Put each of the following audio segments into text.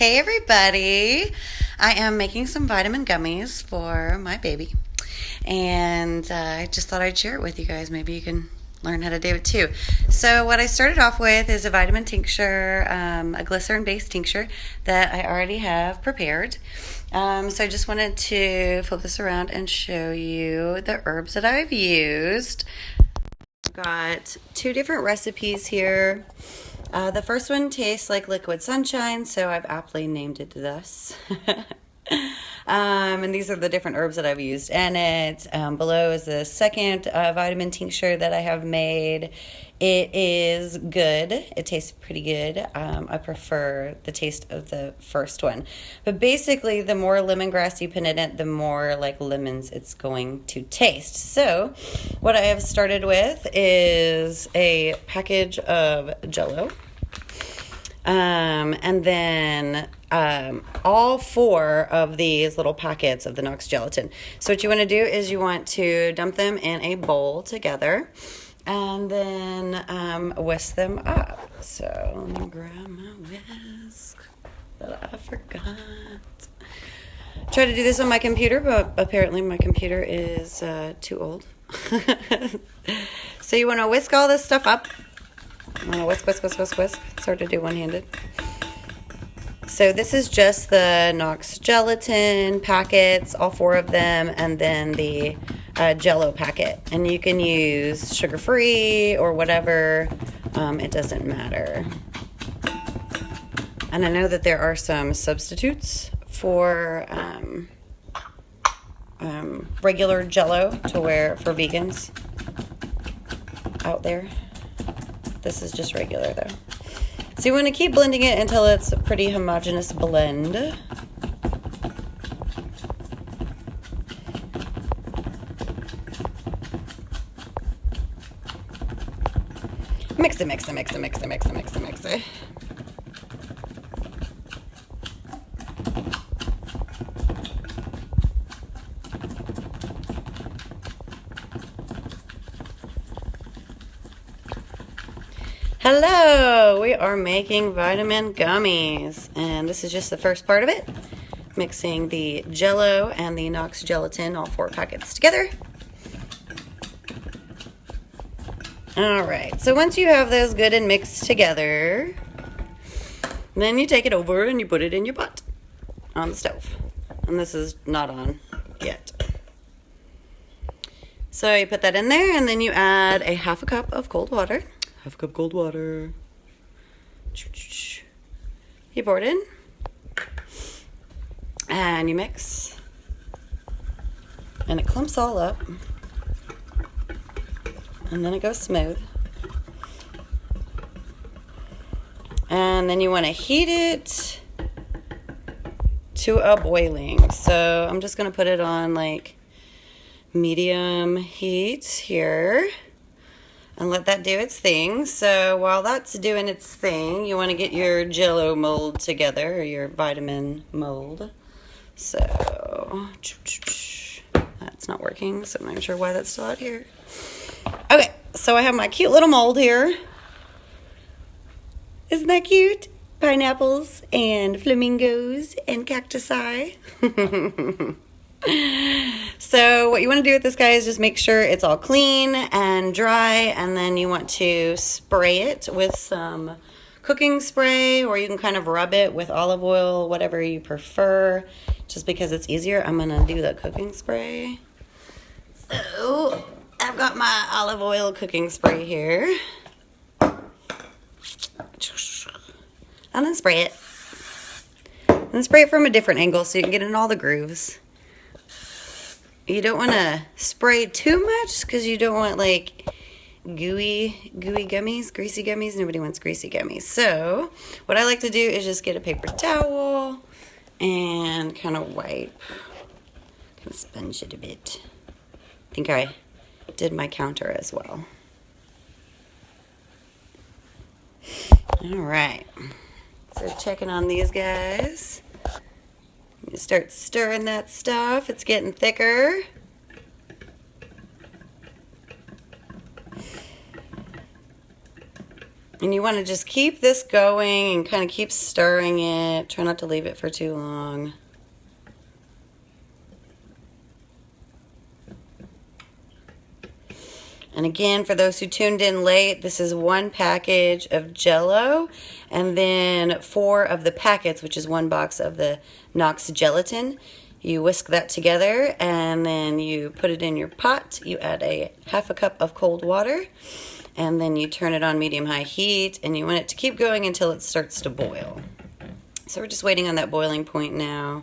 Hey everybody! I am making some vitamin gummies for my baby, and I just thought I'd share it with you guys. Maybe you can learn how to do it too. So what I started off with is a vitamin tincture, a glycerin-based tincture that I already have prepared. So I just wanted to flip this around and show you the herbs that I've used. I've got two different recipes here. The first one tastes like liquid sunshine, so I've aptly named it thus. And these are the different herbs that I've used. And it below is the second vitamin tincture that I have made. It is good. It tastes pretty good. I prefer the taste of the first one. But basically, the more lemongrass you put in it, the more like lemons it's going to taste. So what I have started with is a package of Jell-O. And then all four of these little packets of the Knox gelatin. So what you want to do is you want to dump them in a bowl together and then whisk them up. So let me grab my whisk that I forgot. Try to do this on my computer, but apparently my computer is too old. So you want to whisk all this stuff up. I'm going to whisk. It's hard to do one-handed. So this is just the Knox gelatin packets, all four of them, and then the Jell-O packet. And you can use sugar-free or whatever. It doesn't matter. And I know that there are some substitutes for regular Jell-O for vegans out there. This is just regular though. So you want to keep blending it until it's a pretty homogeneous blend. Mix it. Hello, we are making vitamin gummies, and this is just the first part of it. Mixing the Jell-O and the Knox gelatin, all four packets together. All right, so once you have those good and mixed together, then you take it over and you put it in your pot on the stove. And this is not on yet. So you put that in there, and then you add a half a cup of cold water. Half a cup cold water. You pour it in. And you mix. And it clumps all up. And then it goes smooth. And then you want to heat it to a boiling. So I'm just going to put it on like medium heat here. And let that do its thing. So while that's doing its thing, you want to get your Jell-O mold together, or your vitamin mold. So that's not working, so I'm not even sure why that's still out here. Okay, so I have my cute little mold here. Isn't that cute? Pineapples and flamingos and cacti. So what you want to do with this, guy, is just make sure it's all clean and dry, and then you want to spray it with some cooking spray, or you can kind of rub it with olive oil, whatever you prefer, just because it's easier. I'm going to do the cooking spray. So I've got my olive oil cooking spray here. And then spray it. And then spray it from a different angle so you can get in all the grooves. You don't want to spray too much because you don't want like gooey gummies, greasy gummies. Nobody wants greasy gummies. So what I like to do is just get a paper towel and kind of wipe, kind of sponge it a bit. I think I did my counter as well. All right. So checking on these guys. You start stirring that stuff. It's getting thicker. And you want to just keep this going and kind of keep stirring it. Try not to leave it for too long. And again, for those who tuned in late, this is 1 package of Jell-O, and then 4 of the packets, which is 1 box of the Knox gelatin. You whisk that together, and then you put it in your pot. You add half a cup of cold water, and then you turn it on medium-high heat, and you want it to keep going until it starts to boil. So we're just waiting on that boiling point now.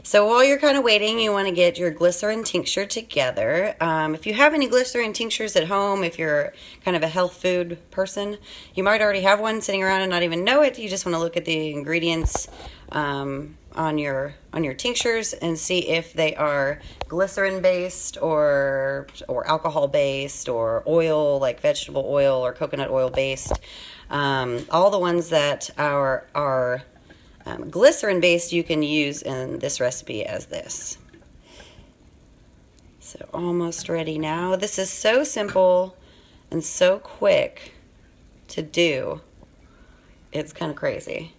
So while you're kind of waiting, you want to get your glycerin tincture together. If you have any glycerin tinctures at home, if you're kind of a health food person, you might already have one sitting around and not even know it. You just want to look at the ingredients on your tinctures and see if they are glycerin based or alcohol based or oil, like vegetable oil or coconut oil based. All the ones that are glycerin based you can use in this recipe as this. So almost ready now. This is so simple and so quick to do. It's kind of crazy.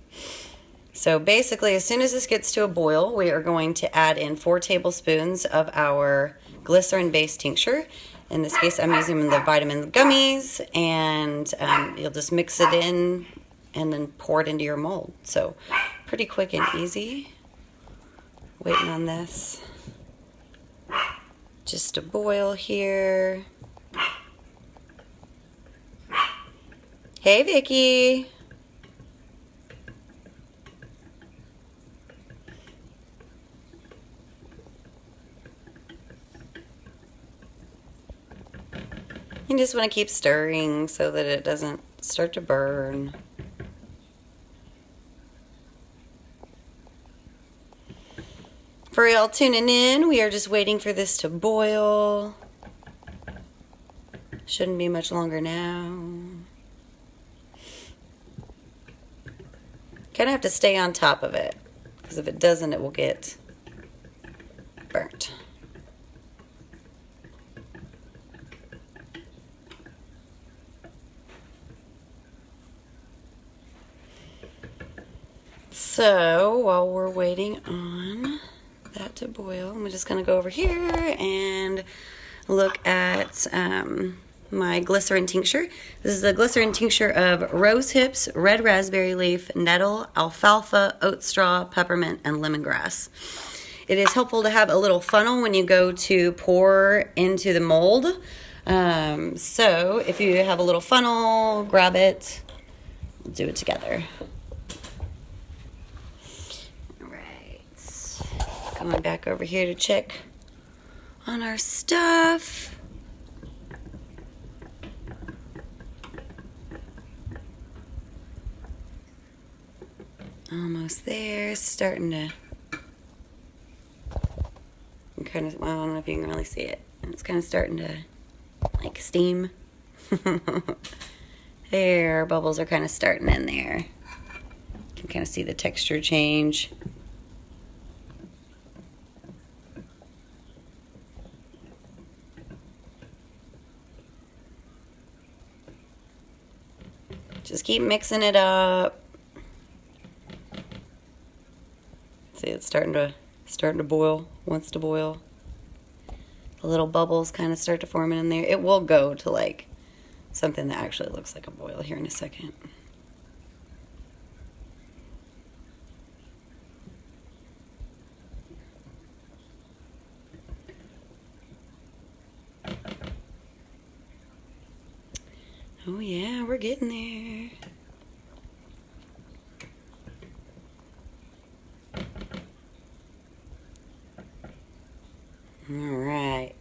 So basically, as soon as this gets to a boil, we are going to add in 4 tablespoons of our glycerin based tincture. In this case, I'm using the vitamin gummies, and you'll just mix it in and then pour it into your mold. So pretty quick and easy. Waiting on this just to boil here. Hey, Vicky. You just want to keep stirring so that it doesn't start to burn. For y'all tuning in, we are just waiting for this to boil. Shouldn't be much longer now. Kind of have to stay on top of it, because if it doesn't, it will get burnt. So while we're waiting on that to boil, I'm just going to go over here and look at my glycerin tincture. This is a glycerin tincture of rose hips, red raspberry leaf, nettle, alfalfa, oat straw, peppermint, and lemongrass. It is helpful to have a little funnel when you go to pour into the mold. So if you have a little funnel, grab it. We'll do it together. Going back over here to check on our stuff. Almost there. Starting to kind of, well, I don't know if you can really see it. It's kind of starting to like steam. There, bubbles are kind of starting in there. You can kind of see the texture change. Just keep mixing it up. See, it's starting to boil. Wants to boil. The little bubbles kind of start to form in there. It will go to like something that actually looks like a boil here in a second. Oh yeah, we're getting there. All right.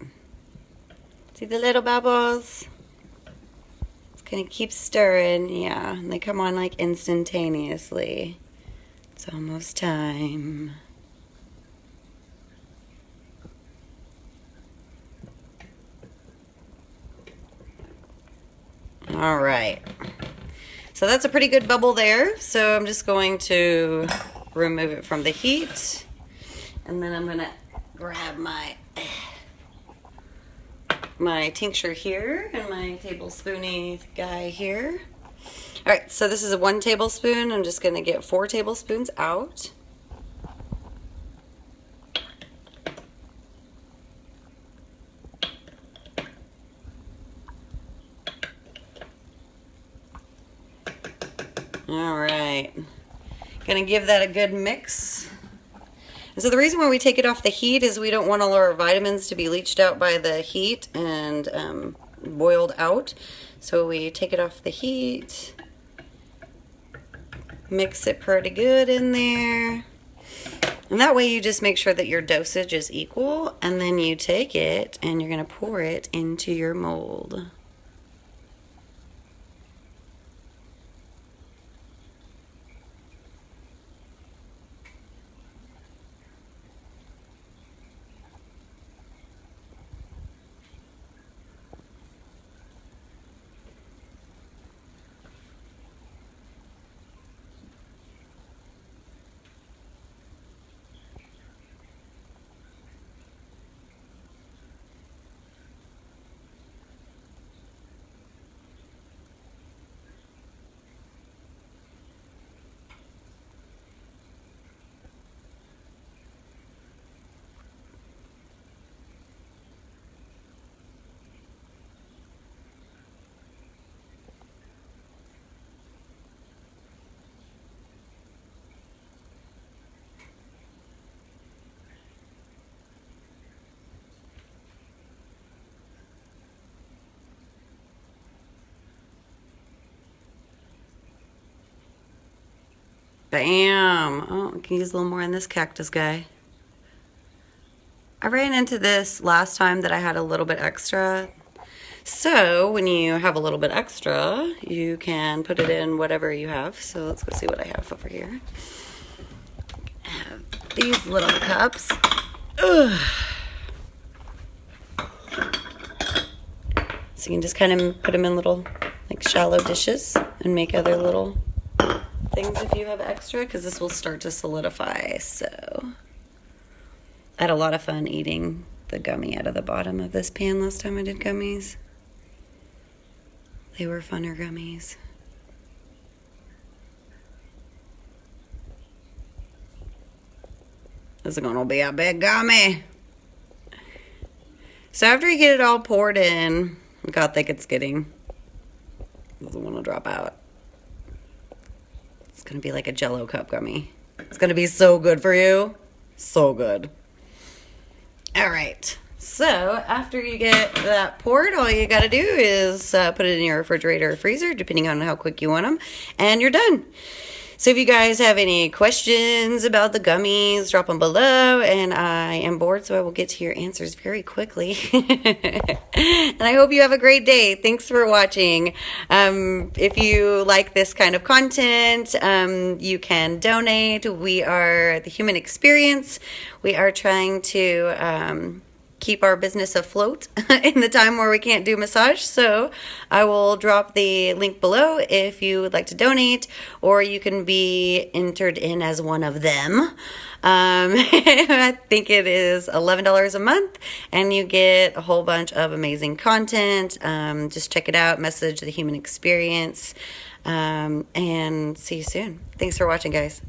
See the little bubbles? Just gonna keep stirring, yeah. And they come on like instantaneously. It's almost time. All right, so that's a pretty good bubble there. So I'm just going to remove it from the heat, and then I'm gonna grab my my tincture here and my tablespoony guy here. All right, so this is a 1 tablespoon. I'm just going to get 4 tablespoons out. All right, gonna give that a good mix. And so the reason why we take it off the heat is we don't want all our vitamins to be leached out by the heat and boiled out. So we take it off the heat, mix it pretty good in there. And that way you just make sure that your dosage is equal, and then you take it and you're gonna pour it into your mold. Bam! Oh, I can use a little more in this cactus guy. I ran into this last time that I had a little bit extra. So when you have a little bit extra, you can put it in whatever you have. So let's go see what I have over here. I have these little cups. Ugh. So you can just kind of put them in little like shallow dishes and make other little things if you have extra, because this will start to solidify. So I had a lot of fun eating the gummy out of the bottom of this pan last time I did gummies. They were funner gummies. This is gonna be a big gummy. So after you get it all poured in, look how thick it's getting. Doesn't want to drop out. It's gonna be like a Jell-O cup gummy. It's gonna be so good for you. So good. All right. So after you get that poured, all you gotta do is put it in your refrigerator or freezer, depending on how quick you want them, and you're done. So if you guys have any questions about the gummies, drop them below, and I am bored, so I will get to your answers very quickly. And I hope you have a great day. Thanks for watching. If you like this kind of content, you can donate. We are the Human Experience. We are trying to keep our business afloat in the time where we can't do massage. So I will drop the link below if you would like to donate, or you can be entered in as one of them. I think it is $11 a month, and you get a whole bunch of amazing content. Just check it out. Message the Human Experience, and see you soon. Thanks for watching, guys.